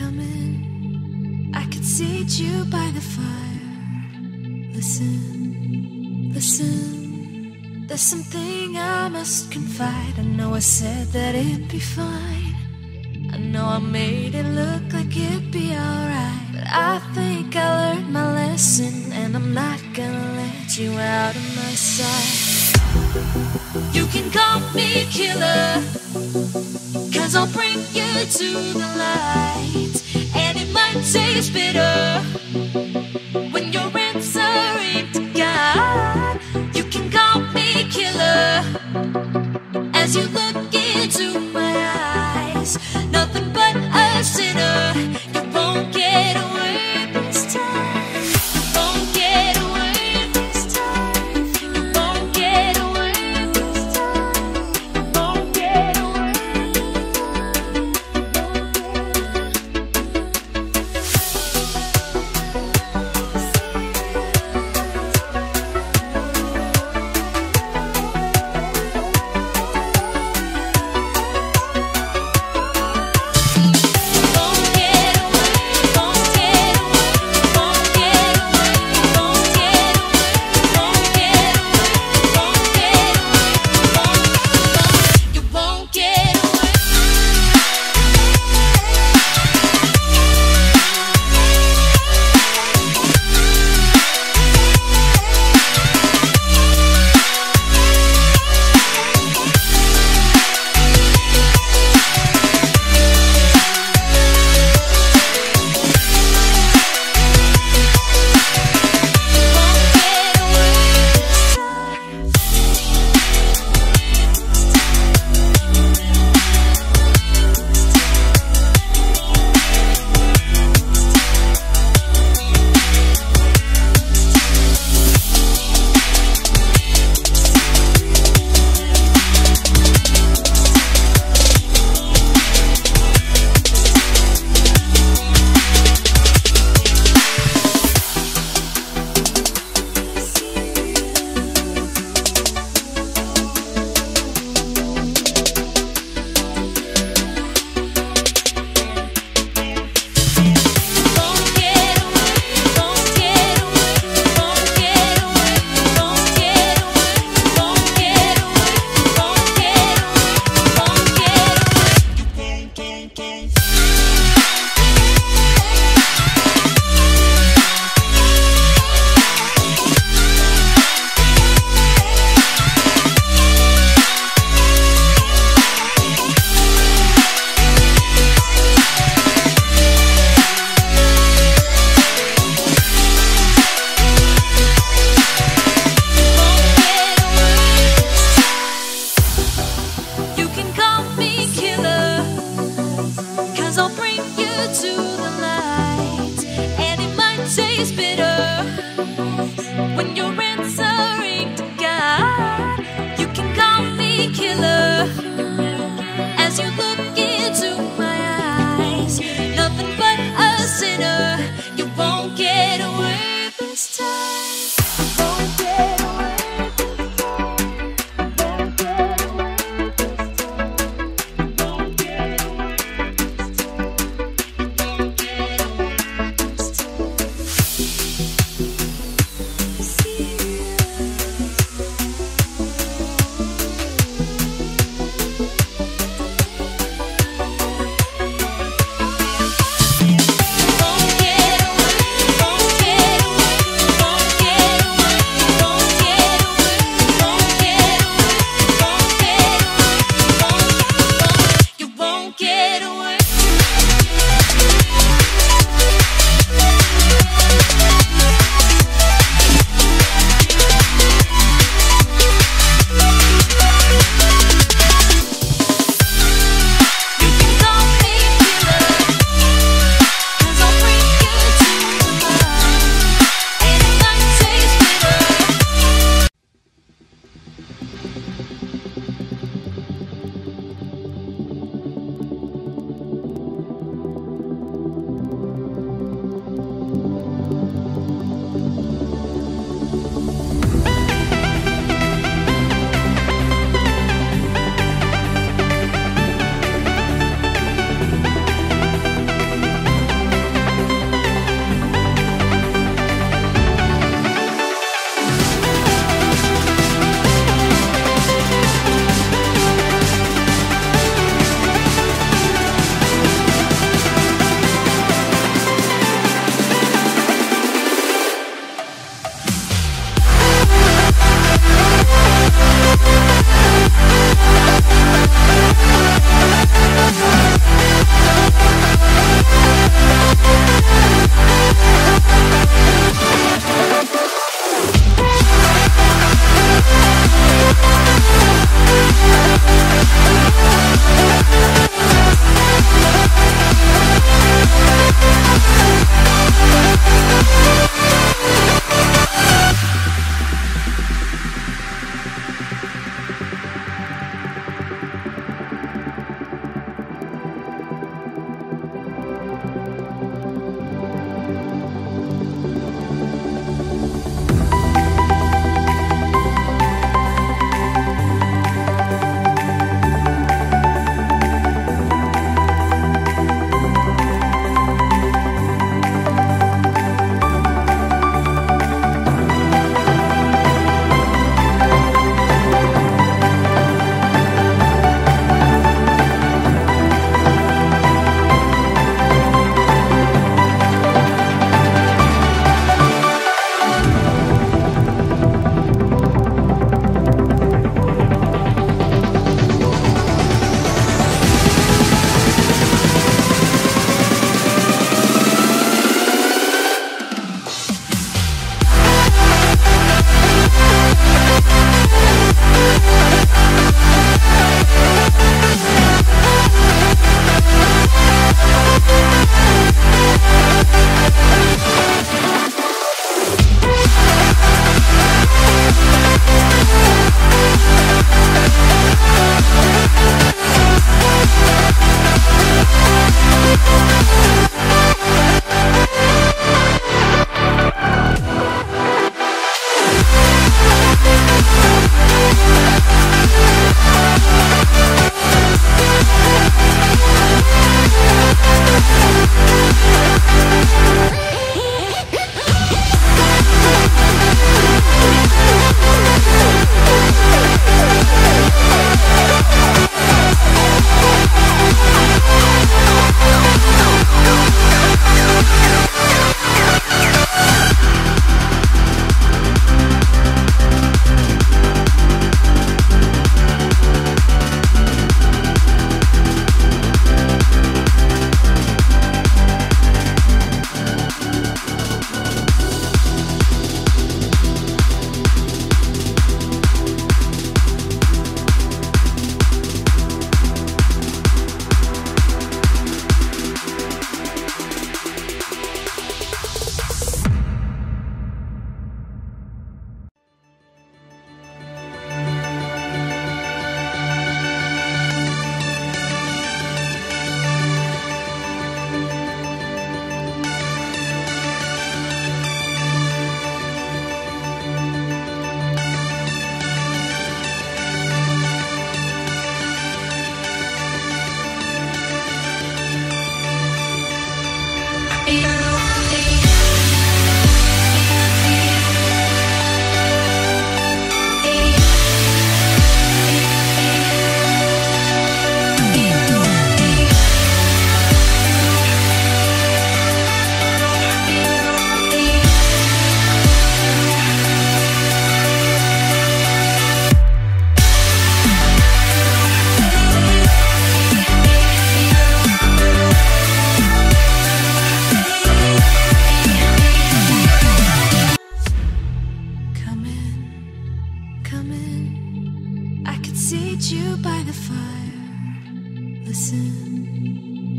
coming. I could seat you by the fire. Listen, listen. There's something I must confide. I know I said that it'd be fine. I know I made it look like it'd be alright, but I think I learned my lesson, and I'm not gonna let you out of my sight. You can call me killer, 'cause I'll bring you to the light. And it might taste bitter when you're answering to God. You can call me killer as you look into my eyes. Nothing but a sinner. You won't get away this time. You won't get away this time. You won't get away this time. You won't get away.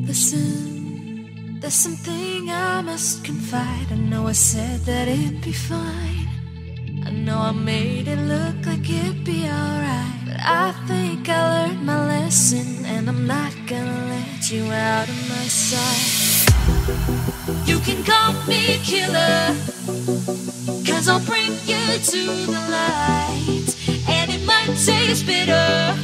Listen, there's something I must confide. I know I said that it'd be fine. I know I made it look like it'd be alright, but I think I learned my lesson, and I'm not gonna let you out of my sight. You can call me killer, 'cause I'll bring you to the light. And it might taste bitter,